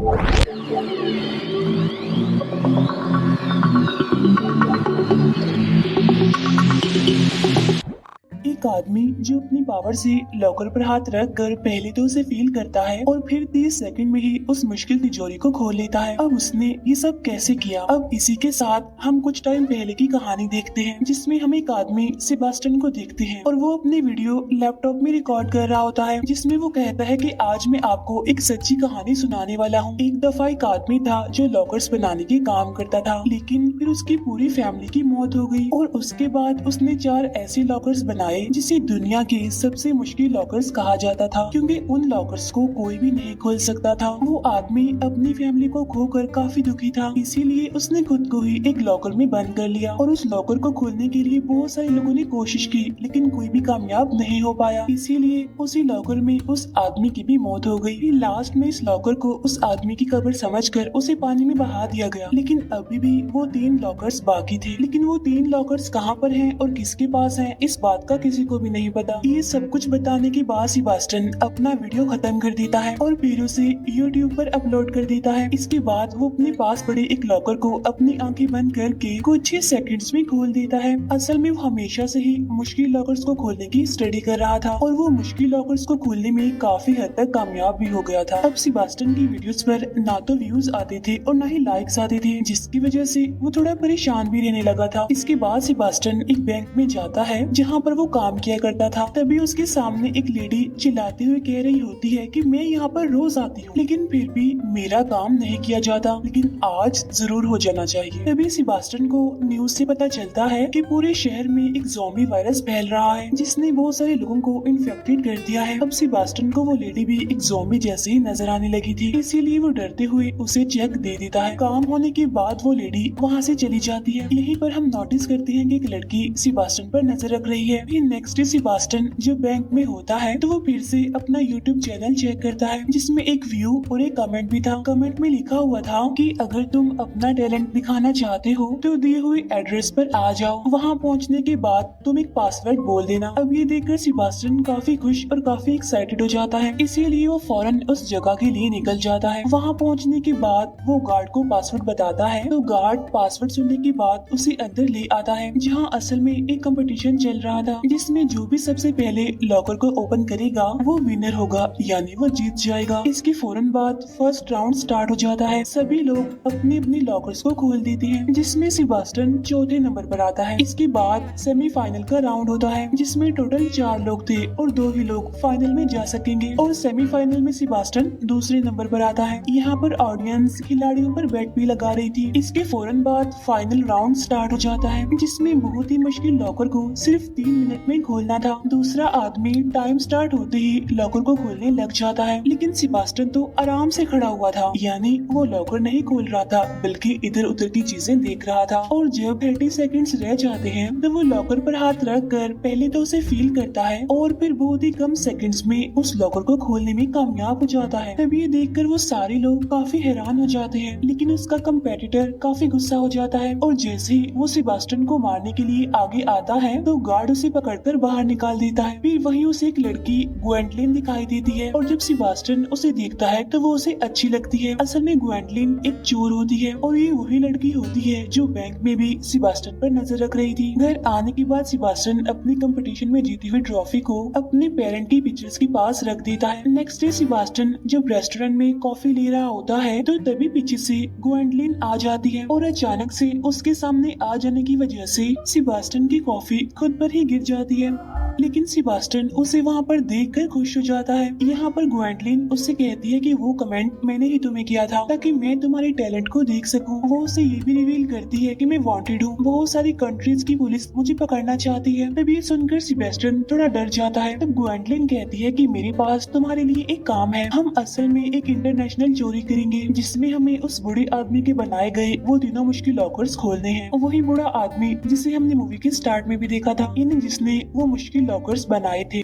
एक आदमी जो अपनी पावर से लॉकर पर हाथ रख कर पहले तो उसे फील करता है और फिर 30 सेकंड में ही उस मुश्किल तिजोरी को खोल लेता है। अब उसने ये सब कैसे किया? अब इसी के साथ हम कुछ टाइम पहले की कहानी देखते हैं, जिसमें हम एक आदमी सेबास्टियन को देखते हैं और वो अपने वीडियो लैपटॉप में रिकॉर्ड कर रहा होता है, जिसमें वो कहता है कि आज मैं आपको एक सच्ची कहानी सुनाने वाला हूँ। एक दफा एक आदमी था जो लॉकर्स बनाने के काम करता था, लेकिन फिर उसकी पूरी फैमिली की मौत हो गई और उसके बाद उसने 4 ऐसे लॉकर्स बनाए जिसे दुनिया के सबसे मुश्किल लॉकर्स कहा जाता था, क्योंकि उन लॉकर्स को कोई भी नहीं खोल सकता था। वो आदमी अपनी फैमिली को खोकर काफी दुखी था, इसीलिए उसने खुद को ही एक लॉकर में बंद कर लिया और उस लॉकर को खोलने के लिए बहुत सारे लोगों ने कोशिश की, लेकिन कोई भी कामयाब नहीं हो पाया। इसीलिए उसी लॉकर में उस आदमी की भी मौत हो गई। लास्ट में इस लॉकर को उस आदमी की कब्र समझकर उसे पानी में बहा दिया गया, लेकिन अभी भी वो 3 लॉकर्स बाकी थे। लेकिन वो 3 लॉकर्स कहाँ पर हैं और किसके पास हैं, इस बात का किसी को भी नहीं पता। ये सब कुछ बताने के बाद सेबास्टियन अपना वीडियो खत्म कर देता है और फिर उसे YouTube पर अपलोड कर देता है। इसके बाद वो अपने पास पड़े एक लॉकर को अपनी आंखें बंद करके कुछ ही सेकंड्स में खोल देता है। असल में वो हमेशा से ही मुश्किल लॉकर्स को खोलने की स्टडी कर रहा था और वो मुश्किल लॉकर्स को खोलने में काफी हद तक कामयाब भी हो गया था। अब सेबास्टियन की वीडियोस पर ना तो व्यूज आते थे और ना ही लाइक्स आते थे, जिसकी वजह से वो थोड़ा परेशान भी रहने लगा था। इसके बाद सेबास्टियन एक बैंक में जाता है जहाँ पर वो काम किया करता था। तभी उसके सामने एक लेडी चिल्लाते हुए कह रही होती है कि मैं यहाँ पर रोज आती हूँ, लेकिन फिर भी मेरा काम नहीं किया जाता, लेकिन आज जरूर हो जाना चाहिए। तभी सेबास्टियन को न्यूज से पता चलता है कि पूरे शहर में एक ज़ॉम्बी वायरस फैल रहा है, जिसने बहुत सारे लोगों को इन्फेक्टेड कर दिया है। अब सेबास्टियन को वो लेडी भी एक ज़ॉम्बी जैसे ही नजर आने लगी थी, इसीलिए वो डरते हुए उसे चेक दे देता है। काम होने के बाद वो लेडी वहाँ से चली जाती है। यहीं पर हम नोटिस करते हैं कि एक लड़की सेबास्टियन पर नजर रख रही है। फिर नेक्स्ट डे सेबास्टियन जब बैंक में होता है तो वो फिर से अपना YouTube चैनल चेक करता है, जिसमें एक व्यू और एक कमेंट भी था। कमेंट में लिखा हुआ था कि अगर तुम अपना टैलेंट दिखाना चाहते हो तो दिए हुए एड्रेस पर आ जाओ, वहाँ पहुँचने के बाद तुम एक पासवर्ड बोल देना। अब ये देखकर सेबास्टियन काफी खुश और काफी एक्साइटेड हो जाता है, इसीलिए वो फौरन उस जगह के लिए निकल जाता है। वहाँ पहुँचने के बाद वो गार्ड को पासवर्ड बताता है, तो गार्ड पासवर्ड सुनने के बाद उसे अंदर ले आता है, जहाँ असल में एक कंपटीशन चल रहा था, जिसमें जो भी सबसे पहले लॉकर को ओपन करेगा वो विनर होगा, यानी वो जीत जाएगा। इसके फौरन बाद फर्स्ट राउंड स्टार्ट हो जाता है। सभी लोग अपने अपने लॉकर्स को खोल देते हैं, जिसमें सेबास्टियन चौथे नंबर पर आता है। इसके बाद सेमीफाइनल का राउंड होता है, जिसमें टोटल 4 लोग थे और 2 ही लोग फाइनल में जा सकेंगे और सेमीफाइनल में सेबास्टियन दूसरे नंबर पर आता है। यहाँ पर ऑडियंस खिलाड़ियों पर बेट भी लगा रही थी। इसके फौरन बाद फाइनल राउंड स्टार्ट हो जाता है, जिसमें बहुत ही मुश्किल लॉकर को सिर्फ 3 मिनट में खोलना था। दूसरा आदमी टाइम स्टार्ट होते ही लॉकर को खोलने लग जाता है, लेकिन सेबास्टियन तो आराम से खड़ा हुआ था, यानी वो लॉकर नहीं खोल रहा था बल्कि इधर उधर की चीजें देख रहा था। और जब 30 सेकंड्स रह जाते हैं तो वो लॉकर पर हाथ रख कर पहले तो उसे फील करता है और फिर बहुत ही कम सेकंड्स में उस लॉकर को खोलने में कामयाब हो जाता है। तब ये देखकर वो सारे लोग काफी हैरान हो जाते हैं, लेकिन उसका कंपेटिटर काफी गुस्सा हो जाता है और जैसे ही वो सेबास्टियन को मारने के लिए आगे आता है तो गार्ड उसे पकड़कर बाहर निकाल देता है। फिर वहीं उसे एक लड़की ग्वेंडलिन दिखाई देती है और जब सेबास्टियन उसे देखता है तो वो उसे अच्छी लगती है। असल में ग्वेंडलिन एक चोर होती है और ये वही लड़की होती है जो बैंक में भी सेबास्टियन पर नजर रख रही थी। घर आने के बाद सेबास्टियन अपनी कंपटीशन में जीती हुई ट्रॉफी को अपने पेरेंट की पिक्चर्स के पास रख देता है। नेक्स्ट डे सेबास्टियन जब रेस्टोरेंट में कॉफी ले रहा होता है तो तभी पीछे से ग्वेंडलिन आ जाती है और अचानक से उसके सामने आ जाने की वजह से सेबास्टियन की कॉफी खुद पर ही गिर जाती है, लेकिन सेबास्टियन उसे वहाँ पर देखकर खुश हो जाता है। यहाँ पर ग्वेंडलिन उससे कहती है कि वो कमेंट मैंने ही तुम्हें किया था ताकि मैं तुम्हारे टैलेंट को देख सकूं। वो उसे ये भी रिवील करती है कि मैं वांटेड हूँ, बहुत सारी कंट्रीज की पुलिस मुझे पकड़ना चाहती है। तब ये सुनकर सेबास्टियन थोड़ा डर जाता है। तब ग्वेंडलिन कहती है कि मेरे पास तुम्हारे लिए एक काम है, हम असल में एक इंटरनेशनल चोरी करेंगे जिसमें हमें उस बूढ़े आदमी के बनाए गए वो तीनों मुश्किल लॉकर्स खोलने हैं। वही बूढ़ा आदमी जिसे हमने मूवी के स्टार्ट में भी देखा था, यानी जिसने वो मुश्किल लॉकर्स बनाए थे।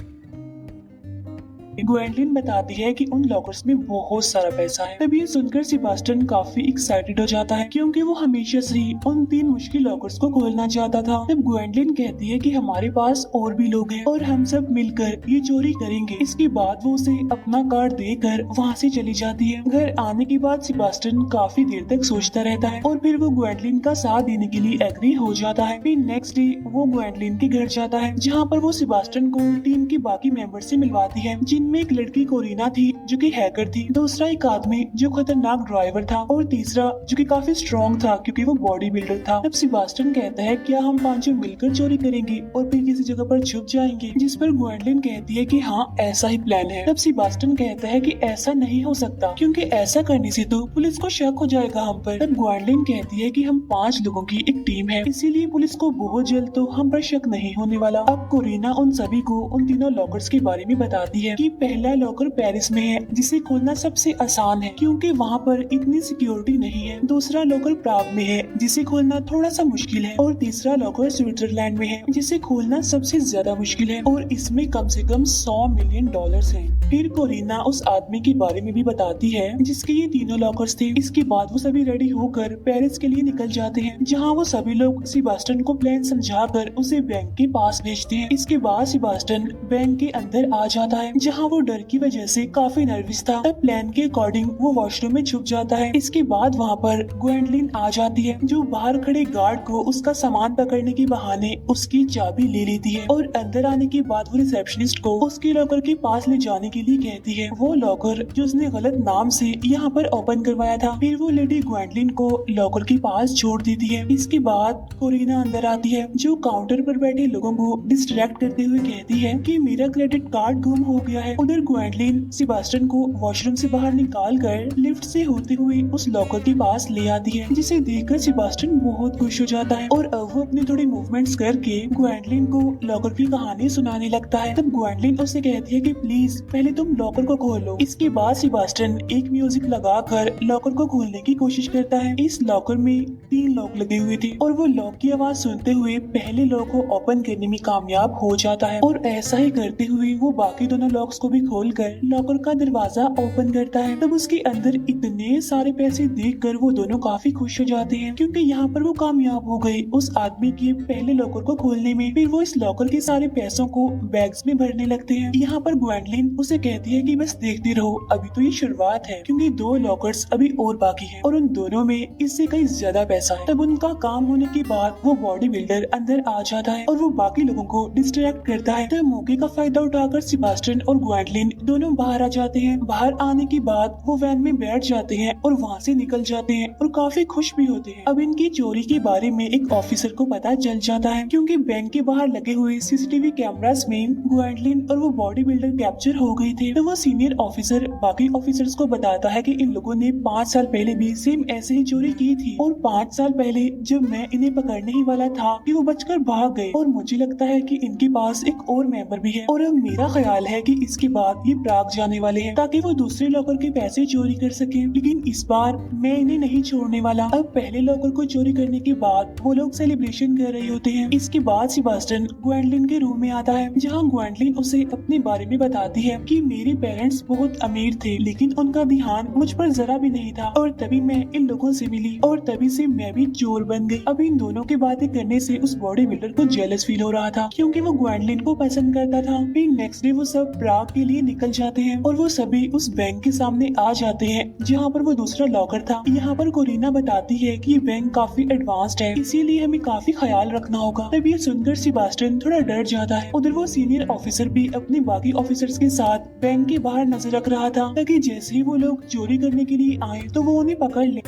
ग्वेंडलिन बताती है कि उन लॉकर्स में बहुत सारा पैसा है। तब ये सुनकर सेबास्टियन काफी एक्साइटेड हो जाता है क्योंकि वो हमेशा से ही उन 3 मुश्किल लॉकर्स को खोलना चाहता था। तब ग्वेंडलिन कहती है कि हमारे पास और भी लोग हैं और हम सब मिलकर ये चोरी करेंगे। इसके बाद वो उसे अपना कार्ड देकर वहाँ से चली जाती है। घर आने के बाद सेबास्टियन काफी देर तक सोचता रहता है और फिर वो ग्वेंडलिन का साथ देने के लिए एग्री हो जाता है। फिर नेक्स्ट डे वो ग्वेंडलिन के घर जाता है जहाँ पर वो सेबास्टियन को टीम के बाकी मेंबर से मिलवाती है, जिनमें एक लड़की कोरिना थी जो कि हैकर थी, दूसरा एक आदमी जो खतरनाक ड्राइवर था और तीसरा जो कि काफी स्ट्रॉन्ग था क्योंकि वो बॉडी बिल्डर था। तब सेबास्टियन कहता है क्या हम पांचों मिलकर चोरी करेंगे और फिर किसी जगह पर छुप जाएंगे, जिस पर ग्वेंडलिन कहती है कि हाँ ऐसा ही प्लान है। तब सेबास्टियन कहता है कि ऐसा नहीं हो सकता क्योंकि ऐसा करने से तो पुलिस को शक हो जाएगा हम पर। तब ग्वेंडलिन कहती है कि हम 5 लोगों की एक टीम है, इसीलिए पुलिस को बहुत जल्द तो हम पर शक नहीं होने वाला। अब कोरिना उन सभी को उन तीनों लॉकर्स के बारे में बताती है कि पहला लॉकर पेरिस में है जिसे खोलना सबसे आसान है क्योंकि वहाँ पर इतनी सिक्योरिटी नहीं है, दूसरा लॉकर प्राग में है जिसे खोलना थोड़ा सा मुश्किल है और तीसरा लॉकर स्विट्जरलैंड में है जिसे खोलना सबसे ज्यादा मुश्किल है और इसमें कम से कम $100 मिलियन हैं। फिर कोरिना उस आदमी के बारे में भी बताती है जिसके ये तीनों लॉकर्स थे। इसके बाद वो सभी रेडी होकर पेरिस के लिए निकल जाते हैं जहाँ वो सभी लोग सेबास्टियन को प्लान समझाकर उसे बैंक के पास भेजते हैं। इसके बाद सेबास्टियन बैंक के अंदर आ जाता है जहाँ वो डर की वजह से काफी नर्वस था। तब प्लान के अकॉर्डिंग वो वॉशरूम में छुप जाता है। इसके बाद वहाँ पर ग्वेंडलिन आ जाती है जो बाहर खड़े गार्ड को उसका सामान पकड़ने के बहाने उसकी चाबी ले लेती है और अंदर आने के बाद वो रिसेप्शनिस्ट को उसके लॉकर के पास ले जाने के लिए कहती है, वो लॉकर जो उसने गलत नाम से यहाँ पर ओपन करवाया था। फिर वो लेडी ग्वेंडलिन को लॉकर के पास छोड़ देती है। इसके बाद कोरिना अंदर आती है जो काउंटर पर बैठे लोगों को डिस्ट्रैक्ट करते हुए कहती है कि मेरा क्रेडिट कार्ड गुम हो गया है। उधर ग्वेंडलिन सेबास्टियन को वॉशरूम से बाहर निकाल कर लिफ्ट से होते हुए उस लॉकर के पास ले आती है, जिसे देखकर सेबास्टियन बहुत खुश हो जाता है और अब वो अपने थोड़े मूवमेंट्स करके ग्वेंडलिन को लॉकर की कहानी सुनाने लगता है। तब ग्वेंडलिन उसे कहती है कि प्लीज पहले तुम लॉकर को खोलो। इसके बाद सेबास्टियन एक म्यूजिक लगाकर लॉकर को खोलने की कोशिश करता है। इस लॉकर में 3 लॉक लगे हुए थे और वो लॉक की आवाज सुनते हुए पहले लॉक को ओपन करने में कामयाब हो जाता है और ऐसा ही करते हुए वो बाकी दोनों लॉक्स को भी खोलकर लॉकर का दरवाजा ओपन करता है। तब उसके अंदर इतने सारे पैसे देखकर वो दोनों काफी खुश हो जाते हैं क्योंकि यहाँ पर वो कामयाब हो गए उस आदमी के पहले लॉकर को खोलने में। फिर वो इस लॉकर के सारे पैसों को बैग्स में भरने लगते हैं। यहाँ पर ग्वेंडलिन उसे कहती है कि बस देखते रहो, अभी तो ये शुरुआत है क्योंकि 2 लॉकर्स अभी और बाकी हैं और उन दोनों में इससे कहीं ज्यादा पैसा है। तब उनका काम होने के बाद वो बॉडी बिल्डर अंदर आ जाता है और वो बाकी लोगों को डिस्ट्रैक्ट करता है। तब मौके का फायदा उठाकर सेबास्टियन और ग्वेंडलिन दोनों बाहर आ जाते हैं। बाहर आने के बाद वो वैन में बैठ जाते हैं और वहाँ से निकल जाते हैं और काफी खुश भी होते हैं। अब इनकी चोरी के बारे में एक ऑफिसर को पता चल जाता है क्योंकि बैंक के बाहर लगे हुए सीसीटीवी कैमरास में ग्वेंडलिन और वो बॉडी बिल्डर कैप्चर हो गए थे। तो वो सीनियर ऑफिसर बाकी ऑफिसर्स को बताता है कि इन लोगों ने 5 साल पहले भी सेम ऐसे ही चोरी की थी और 5 साल पहले जब मैं इन्हें पकड़ने ही वाला था कि वो बचकर भाग गए और मुझे लगता है कि इनके पास एक और मेंबर भी है और अब मेरा ख्याल है कि इसके बाद ये प्राग जाने वाले हैं ताकि वो दूसरे लॉकर के पैसे चोरी कर सके, लेकिन इस बार मैं इन्हें नहीं छोड़ने वाला। अब पहले लॉकर को चोरी करने के बाद वो लोग सेलिब्रेशन कर रहे होते हैं। इसके बाद सेबास्टियन ग्वेंडलिन के रूम में आता है जहाँ ग्वेंडलिन उसे अपने बारे में बताती है कि मेरे पेरेंट्स बहुत अमीर थे लेकिन उनका ध्यान मुझ पर जरा भी नहीं था और तभी मैं इन लोगों से मिली और तभी से मैं भी चोर बन गई। अब इन दोनों की बातें करने से उस बॉडी बिल्डर को जेलस फील हो रहा था क्योंकि वो ग्वेंडलिन को पसंद करता था। फिर नेक्स्ट डे वो सब प्राग के लिए निकल जाते हैं और वो सभी उस बैंक के सामने आ जाते हैं जहाँ पर वो दूसरा लॉकर था। यहाँ पर कोरिना बताती है कि ये बैंक काफी एडवांस्ड है इसीलिए हमें काफी ख्याल रखना होगा। तब ये सुनकर सेबास्टियन थोड़ा डर जाता है। उधर वो सीनियर ऑफिसर भी अपने बाकी ऑफिसर्स के साथ बैंक के बाहर नजर रख रहा था ताकि जैसे ही वो लोग चोरी करने के लिए आए तो वो उन्हें पकड़ ले।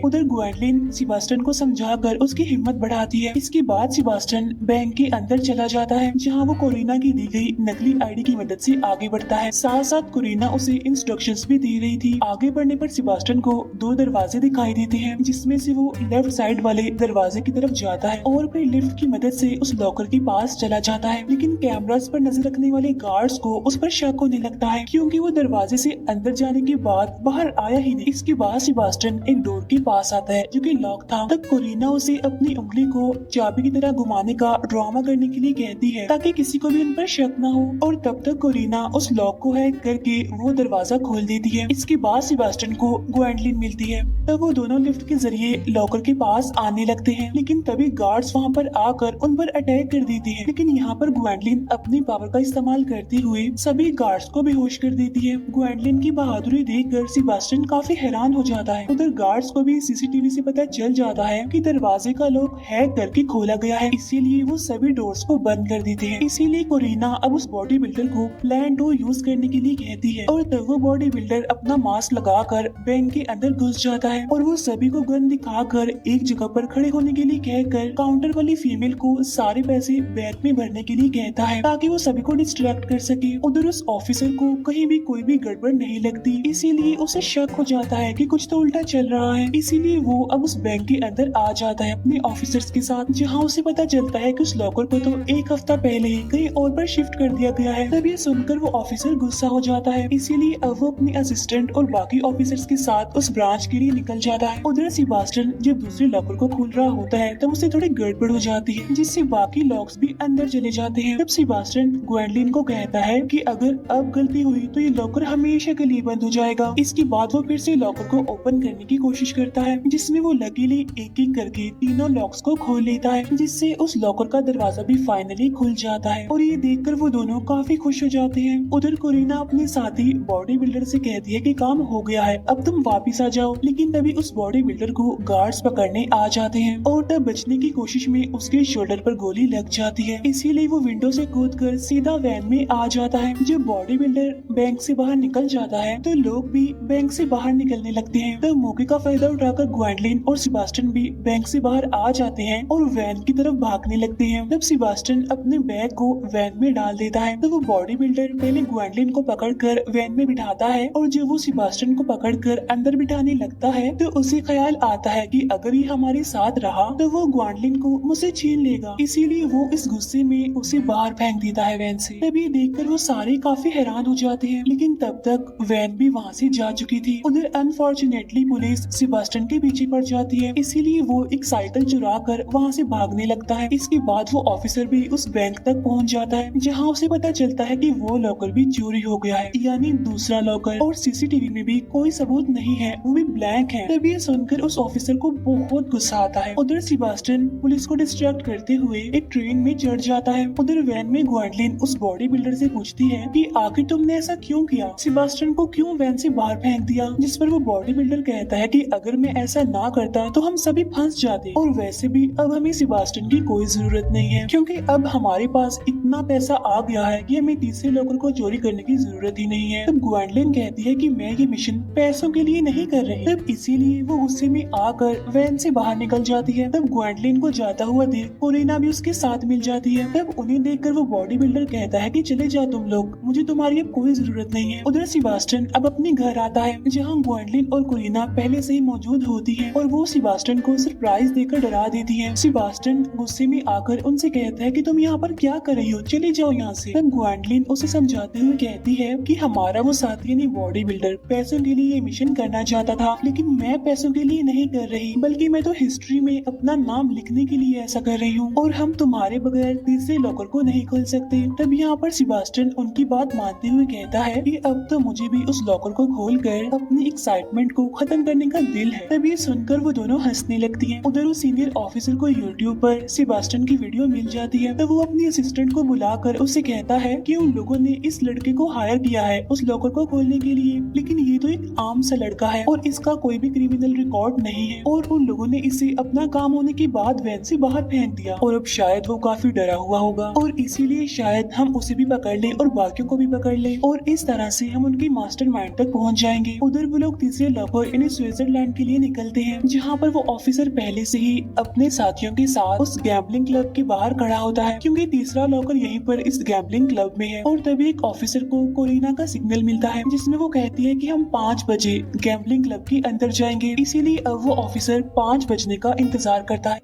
उधर ग्वेंडलिन सेबास्टियन को समझाकर उसकी हिम्मत बढ़ाती है। इसके बाद सेबास्टियन बैंक के अंदर चला जाता है जहां वो कोरिना की दी गई नकली आईडी की मदद से आगे बढ़ता है। साथ साथ कोरिना उसे इंस्ट्रक्शंस भी दे रही थी। आगे बढ़ने पर सेबास्टियन को 2 दरवाजे दिखाई देते हैं जिसमें से वो लेफ्ट साइड वाले दरवाजे की तरफ जाता है और फिर लिफ्ट की मदद से उस लॉकर के पास चला जाता है, लेकिन कैमरास पर नजर रखने वाले गार्ड्स को उस पर शक होने लगता है क्योंकि वो दरवाजे से अंदर जाने के बाद बाहर आया ही नहीं। इसके बाद सेबास्टियन एक डोर के पास आता है जो कि लॉक था। तब कोरिना उसे अपनी उंगली को चाबी की तरह घुमाने का ड्रामा करने के लिए कहती है ताकि किसी को भी उन पर शक न हो। और तब तक कोरिना उस लॉक को हैक करके वो दरवाजा खोल देती है। इसके बाद सेबास्टियन को ग्वेंडलिन मिलती है। तब वो दोनों लिफ्ट के जरिए लॉकर के पास आने लगते हैं, लेकिन तभी गार्ड्स वहाँ पर आकर उन पर अटैक कर देते हैं। लेकिन यहाँ पर ग्वेंडलिन अपनी पावर का इस्तेमाल करते हुए सभी गार्ड्स को बेहोश कर देती है। ग्वेंडलिन की बहादुरी देखकर सेबास्टियन काफी हैरान हो जाता है। उधर गार्ड्स को भी सीसीटीवी से पता चल जाता है कि दरवाजे का लॉक हैक करके खोला गया है, इसीलिए वो सभी डोर्स को बंद कर देते हैं। इसीलिए कोरिना अब उस बॉडी बिल्डर को प्लान 2 यूज करने के लिए कहती है और तब वो बॉडी बिल्डर अपना मास्क लगाकर बैंक के अंदर घुस जाता है और वो सभी को गन दिखाकर एक जगह पर खड़े होने के लिए कहकर काउंटर वाली फीमेल को सारे पैसे बैंक में भरने के लिए कहता है ताकि वो सभी को डिस्ट्रैक्ट कर सके। उधर उस ऑफिसर को कहीं भी कोई भी गड़बड़ नहीं लगती, इसीलिए उसे शक हो जाता है कि कुछ तो उल्टा चल रहा है। इसीलिए वो अब उस बैंक के अंदर आ जाता है अपने ऑफिसर्स के साथ, जहाँ उसे पता चलता है कि उस लॉकर को तो एक हफ्ता पहले ही कहीं और पर शिफ्ट कर दिया गया है। तब ये सुनकर वो ऑफिसर गुस्सा हो जाता है, इसीलिए अब वो अपने असिस्टेंट और बाकी ऑफिसर्स के साथ उस ब्रांच के लिए निकल जाता है। उधर सेबास्टियन जब दूसरे लॉकर को खोल रहा होता है तब उसे थोड़ी गड़बड़ हो जाती है, जिससे बाकी लॉक्स भी अंदर चले जाते हैं। तब सेबास्टियन ग्वेंडलिन को कहता है कि अगर अब गलती हुई तो ये लॉकर हमेशा के लिए बंद हो जाएगा। इसके बाद वो फिर से लॉकर को ओपन करने की कोशिश करता है, जिसमें वो लकीली एक एक करके तीनों लॉक्स को खोल लेता है, जिससे उस लॉकर का दरवाजा भी फाइनली खुल जाता है। और ये देखकर वो दोनों काफी खुश हो जाते हैं। उधर कोरिना अपने साथी बॉडी बिल्डर से कहती है कि काम हो गया है, अब तुम वापिस आ जाओ। लेकिन तभी उस बॉडी बिल्डर को गार्ड्स पकड़ने आ जाते हैं और तब बचने की कोशिश में उसके शोल्डर पर गोली लग जाती है, इसीलिए वो विंडो से कूदकर सीधा वैन में आ जाता है। जब बॉडी बिल्डर बैंक से बाहर निकल जाता है तो लोग भी बैंक से बाहर निकलने लगते हैं। तब मौके का फायदा उठाकर ग्वेंडलिन और सेबास्टियन भी बैंक से बाहर आ जाते हैं और वैन की तरफ भागने लगते हैं। तब सेबास्टियन अपने बैग को वैन में डाल देता है तो वो बॉडी बिल्डर पहले ग्वेंडलिन को पकड़कर वैन में बिठाता है और जब वो सेबास्टियन को पकड़कर अंदर बिठाने लगता है तो उसे ख्याल आता है कि अगर ये हमारे साथ रहा तो वो ग्वेंडलिन को मुझसे छीन लेगा, इसीलिए वो इस गुस्से में उसे बाहर फेंक देता है वैन से। तभी देखकर वो सारे काफी हैरान हो जाते हैं, लेकिन तब तक वैन भी वहाँ से जा चुकी थी। उधर अनफॉर्चुनेटली पुलिस सेबास्टियन के पीछे पड़ जाती है, इसीलिए वो एक साइकिल चुरा कर वहाँ से भागने लगता है। इसके बाद वो ऑफिसर भी उस बैंक तक पहुँच जाता है, जहाँ उसे पता चलता है कि वो लॉकर भी चोरी हो गया है, यानी दूसरा लॉकर, और सीसीटीवी में भी कोई सबूत नहीं है, वो भी ब्लैंक है। तभी ये सुनकर उस ऑफिसर को बहुत गुस्सा आता है। उधर सेबास्टियन पुलिस को डिस्ट्रैक्ट करते हुए एक ट्रेन में चढ़ जाता है। उधर वैन में ग्वेंडलिन उस बॉडी बिल्डर से पूछती है कि आखिर तुमने ऐसा क्यों किया, सेबास्टियन को क्यों वैन से बाहर फेंक दिया। जिस पर वो बॉडी बिल्डर कहता है कि अगर मैं ऐसा ना करता तो हम सभी फंस जाते, और वैसे भी अब हमें सेबास्टियन की कोई जरूरत नहीं है, क्योंकि अब हमारे पास इतना पैसा आ गया है कि हमें तीसरे लॉकर को चोरी करने की जरूरत ही नहीं है। तब ग्वेंडलिन कहती है कि मैं ये मिशन पैसों के लिए नहीं कर रही। तब इसीलिए वो गुस्से में आकर वैन से बाहर निकल जाती है। तब ग्वेंडलिन को जाता हुआ देख कोरिना भी उसके साथ मिल जाती है। तब उन्हें देखकर वो बॉडी बिल्डर कहता है कि चले जाओ तुम लोग, मुझे तुम्हारी अब कोई जरूरत नहीं है। उधर सेबास्टियन अब अपने घर आता है, जहाँ ग्वेंडलिन और कोरिना पहले से ही मौजूद होती है और वो सेबास्टियन को सरप्राइज देकर डरा देती है। सेबास्टियन गुस्से में आकर उनसे कहता है कि तुम यहाँ पर क्या कर रही हो, चले जाओ यहाँ से। तब ग्वेंडलिन उसे समझाते हुए कहती है कि हमारा वो साथी यानी बॉडी बिल्डर पैसों के लिए ये मिशन करना चाहता था, लेकिन मैं पैसों के लिए नहीं कर रही, बल्कि मैं तो हिस्ट्री में अपना नाम लिखने के लिए ऐसा कर रही हूँ, और हम तुम्हारे बगैर तीसरे लॉकर को नहीं खोल सकते। तब यहाँ पर सेबास्टियन उनकी बात मानते हुए कहता है कि अब तो मुझे भी उस लॉकर को खोलकर अपनी एक्साइटमेंट को खत्म करने का दिल है। तब ये सुनकर वो दोनों हंसने लगती हैं। उधर वो सीनियर ऑफिसर को यूट्यूब पर सेबास्टियन की वीडियो मिल जाती है। तब वो अपनी असिस्टेंट को बुलाकर उसे कहता है कि उन लोगों ने इस लड़के को हायर किया है उस लॉकर को खोलने के लिए, लेकिन ये तो एक आम सा लड़का है और इसका कोई भी क्रिमिनल रिकॉर्ड नहीं है, और उन लोगों ने इसे अपना काम होने के बाद वैन से बाहर फेंक दिया, और अब शायद वो काफी डरा हुआ होगा और इसीलिए शायद हम उसे भी पकड़ लें और बाकियों को भी पकड़ लें, और इस तरह से हम उनके मास्टरमाइंड तक पहुंच जाएंगे। उधर वो लोग तीसरे लॉकर यानी स्विट्जरलैंड के लिए निकलते हैं, जहाँ पर वो ऑफिसर पहले से ही अपने साथियों के साथ उस गैम्बलिंग क्लब के बाहर खड़ा होता है, क्योंकि तीसरा लॉकर यहीं पर इस गैम्बलिंग क्लब में है। और तभी एक ऑफिसर को कोरिना का सिग्नल मिलता है, जिसमें वो कहती है कि हम 5 बजे गैम्बलिंग क्लब के अंदर जाएंगे, इसीलिए अब वो ऑफिसर 5 बजने का इंतजार करता है।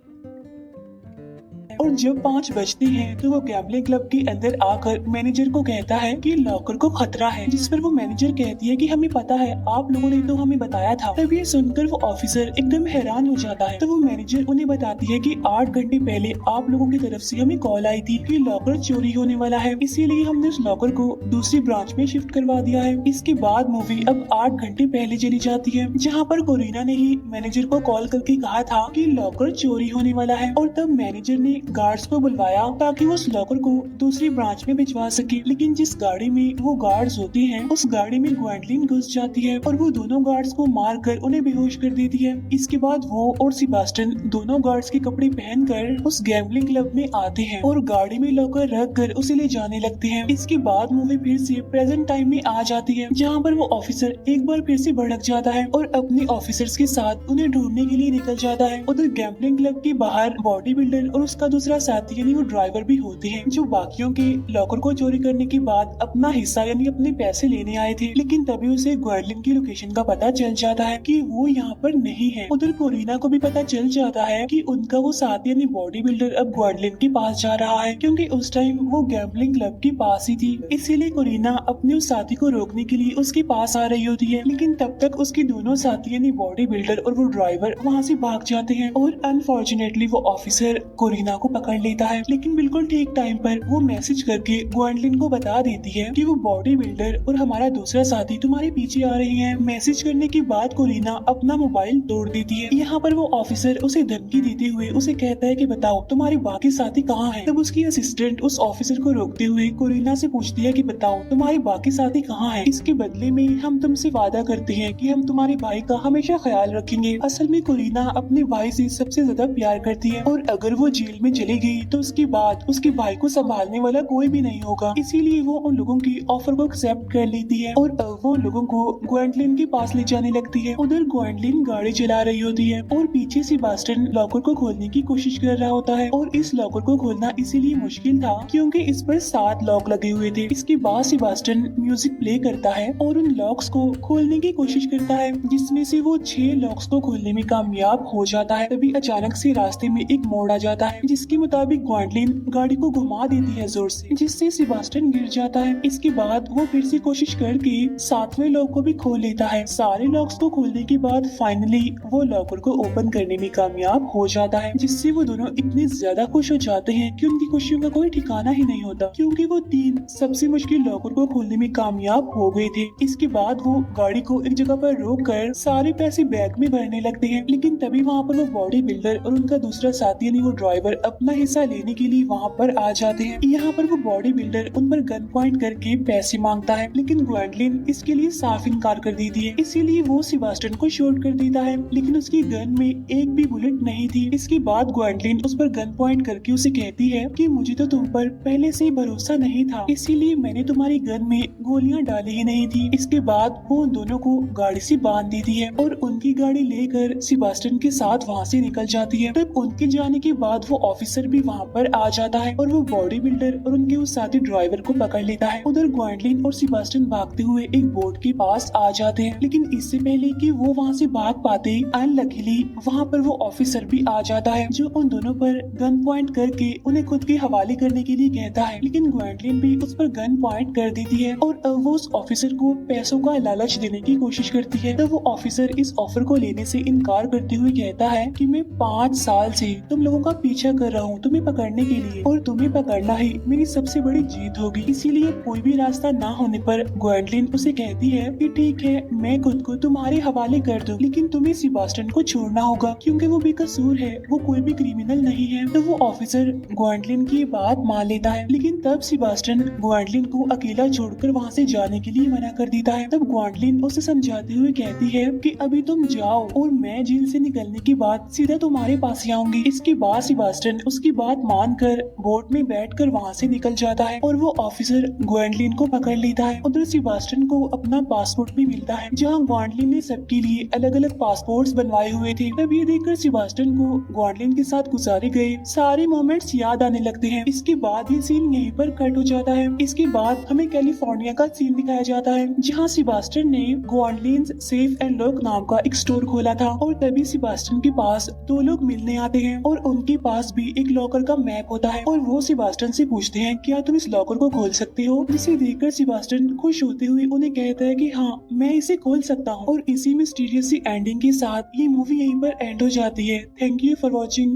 और और जब 5 बजते हैं तो वो गैम्बलिंग क्लब के अंदर आकर मैनेजर को कहता है कि लॉकर को खतरा है, जिस पर वो मैनेजर कहती है कि हमें पता है, आप लोगों ने तो हमें बताया था। तब ये सुनकर वो ऑफिसर एकदम हैरान हो जाता है। तो वो मैनेजर उन्हें बताती है कि 8 घंटे पहले आप लोगों की तरफ से हमें कॉल आई थी कि लॉकर चोरी होने वाला है, इसीलिए हमने उस लॉकर को दूसरी ब्रांच में शिफ्ट करवा दिया है। इसके बाद मूवी अब 8 घंटे पहले चली जाती है, जहाँ पर कोरिना ने ही मैनेजर को कॉल करके कहा था कि लॉकर चोरी होने वाला है, और तब मैनेजर ने गार्ड्स को बुलवाया ताकि वो उस लॉकर को दूसरी ब्रांच में भिजवा सके। लेकिन जिस गाड़ी में वो गार्ड्स होते हैं उस गाड़ी में ग्वेंडलिन घुस जाती है और वो दोनों गार्ड्स को मारकर उन्हें बेहोश कर देती है। इसके बाद वो और सेबास्टियन दोनों गार्ड्स के कपड़े पहनकर उस गैम्बलिंग क्लब में आते हैं और गाड़ी में लॉकर रख कर उसे ले जाने लगते हैं। इसके बाद मूवी फिर से प्रेजेंट टाइम में आ जाती है, जहाँ पर वो ऑफिसर एक बार फिर से भड़क जाता है और अपने ऑफिसर्स के साथ उन्हें ढूंढने के लिए निकल जाता है। उधर गैम्बलिंग क्लब के बाहर बॉडी बिल्डर और उसका दूसरा साथी यानी वो ड्राइवर भी होते हैं, जो बाकियों के लॉकर को चोरी करने के बाद अपना हिस्सा यानी अपने पैसे लेने आए थे। लेकिन तभी उसे ग्वेंडलिन की लोकेशन का पता चल जाता है कि वो यहाँ पर नहीं है। उधर कोरिना को भी पता चल जाता है कि उनका वो साथी यानी बॉडी बिल्डर अब ग्वेंडलिन के पास जा रहा है, क्योंकि उस टाइम वो गैम्बलिंग क्लब के पास ही थी। इसीलिए कोरिना अपने उस साथी को रोकने के लिए उसके पास आ रही होती है, लेकिन तब तक उसके दोनों साथी यानी बॉडी बिल्डर और वो ड्राइवर वहाँ से भाग जाते हैं और अनफॉर्चुनेटली वो ऑफिसर कोरिना को पकड़ लेता है। लेकिन बिल्कुल ठीक टाइम पर वो मैसेज करके ग्वेंडलिन को बता देती है कि वो बॉडी बिल्डर और हमारा दूसरा साथी तुम्हारे पीछे आ रहे हैं। मैसेज करने के बाद कोरिना अपना मोबाइल तोड़ देती है। यहाँ पर वो ऑफिसर उसे धमकी देते हुए उसे कहता है कि बताओ तुम्हारे बाकी साथी कहाँ हैं। तब उसकी असिस्टेंट उस ऑफिसर को रोकते हुए कोरिना से पूछती है कि बताओ तुम्हारे बाकी साथी कहाँ हैं, इसके बदले में हम तुमसे वादा करते हैं कि हम तुम्हारे भाई का हमेशा ख्याल रखेंगे। असल में कोरिना अपने भाई से सबसे ज्यादा प्यार करती है और अगर वो जेल में चली गई तो उसके बाद उसके भाई को संभालने वाला कोई भी नहीं होगा, इसीलिए वो उन लोगों की ऑफर को एक्सेप्ट कर लेती है और वो लोगों को ग्वेंडलिन के पास ले जाने लगती है। उधर ग्वेंडलिन गाड़ी चला रही होती है और पीछे सेबास्टियन लॉकर को खोलने की कोशिश कर रहा होता है, और इस लॉकर को खोलना इसीलिए मुश्किल था क्योंकि इस पर 7 लॉक लगे हुए थे। इसके बाद सेबास्टियन म्यूजिक प्ले करता है और उन लॉक्स को खोलने की कोशिश करता है, जिसमें से वो 6 लॉक्स को खोलने में कामयाब हो जाता है। तभी अचानक से रास्ते में एक मोड़ आ जाता है, जिसके मुताबिक ग्वेंडलिन गाड़ी को घुमा देती है जोर से, जिससे सेबास्टियन गिर जाता है। इसके बाद वो फिर से कोशिश करके 7वें लॉक को भी खोल लेता है। सारे लॉक्स को खोलने के बाद फाइनली वो लॉकर को ओपन करने में कामयाब हो जाता है, जिससे वो दोनों इतने ज्यादा खुश हो जाते हैं कि उनकी खुशियों का कोई ठिकाना ही नहीं होता, क्योंकि वो 3 सबसे मुश्किल लॉकर को खोलने में कामयाब हो गए थे। इसके बाद वो गाड़ी को एक जगह पर रोक कर सारे पैसे बैग में भरने लगते हैं, लेकिन तभी वहाँ पर वो बॉडी बिल्डर और उनका दूसरा साथी यानी वो ड्राइवर अपना हिस्सा लेने के लिए वहाँ पर आ जाते हैं। यहाँ पर वो बॉडी बिल्डर उन पर गन पॉइंट करके पैसे मांगता है, लेकिन ग्वेंडलिन इसके लिए साफ इनकार कर देती है, इसीलिए वो सेबास्टियन को शूट कर देता है, लेकिन उसकी गन में एक भी बुलेट नहीं थी। इसके बाद ग्वेंडलिन उस पर गन पॉइंट करके उसे कहती है कि मुझे तो तुम पर पहले से ही भरोसा नहीं था, इसीलिए मैंने तुम्हारी गन में गोलियां डाली ही नहीं थी। इसके बाद वो उन दोनों को गाड़ी से बांध देती है और उनकी गाड़ी लेकर सेबास्टियन के साथ वहाँ से निकल जाती है। तब उनके जाने के बाद वो ऑफिसर भी वहाँ पर आ जाता है और वो बॉडी बिल्डर और उनके उस साथी ड्राइवर को पकड़ लेता है। उधर ग्वेंडलिन और सेबास्टियन भागते हुए एक बोट के पास आ जाते हैं, लेकिन इससे पहले कि वो वहाँ से भाग पाते अनलकीली वहाँ पर वो ऑफिसर भी आ जाता है, जो उन दोनों पर गन पॉइंट करके उन्हें खुद के हवाले करने के लिए कहता है, लेकिन ग्वेंडलिन भी उस पर गन पॉइंट कर देती है और वो उस ऑफिसर को पैसों का लालच देने की कोशिश करती है। तब वो ऑफिसर इस ऑफर को लेने से इनकार करते हुए कहता है कि मैं 5 साल से तुम लोगों का पीछा कर रहा हूँ तुम्हें पकड़ने के लिए, और तुम्हें पकड़ना ही मेरी सबसे बड़ी जीत होगी, इसीलिए कोई भी रास्ता ना होने पर ग्वेंडलिन उसे कहती है कि ठीक है मैं खुद को तुम्हारे हवाले कर दूं, लेकिन तुम्हें सेबास्टियन को छोड़ना होगा क्योंकि वो बेकसूर है, वो कोई भी क्रिमिनल नहीं है। तो वो ऑफिसर ग्वेंडलिन की बात मान लेता है, लेकिन तब सेबास्टियन ग्वेंडलिन को अकेला छोड़कर वहाँ से जाने के लिए मना कर देता है। तब ग्वेंडलिन उसे समझाते हुए कहती है कि अभी तुम जाओ और मैं जेल से निकलने के बाद सीधा तुम्हारे पास ही आऊंगी। इसके बाद सेबास्टियन उसकी बात मानकर बोट में बैठकर वहाँ से निकल जाता है और वो ऑफिसर ग्वेंडलिन को पकड़ लेता है। उधर सेबास्टियन को अपना पासपोर्ट भी मिलता है, जहाँ ग्वेंडलिन ने सबके लिए अलग अलग पासपोर्ट्स बनवाए हुए थे। तब ये देखकर सेबास्टियन को ग्वेंडलिन के साथ गुजारे गए सारे मोमेंट्स याद आने लगते हैं। इसके बाद ये सीन यहीं पर कट हो जाता है। इसके बाद हमें कैलिफोर्निया का सीन दिखाया जाता है, जहाँ सेबास्टियन ने ग्वेंडलिन सेफ एंड लॉक नाम का एक स्टोर खोला था और तभी सेबास्टियन के पास 2 लोग मिलने आते हैं और उनके पास भी एक लॉकर का मैप होता है और वो सेबास्टियन से पूछते हैं क्या तुम इस लॉकर को खोल सकते हो, जिसे देखकर सेबास्टियन खुश होते हुए उन्हें कहता है कि हाँ मैं इसे खोल सकता हूँ। और इसी मिस्टीरियस सी एंडिंग के साथ ये मूवी यहीं पर एंड हो जाती है। Thank you for watching.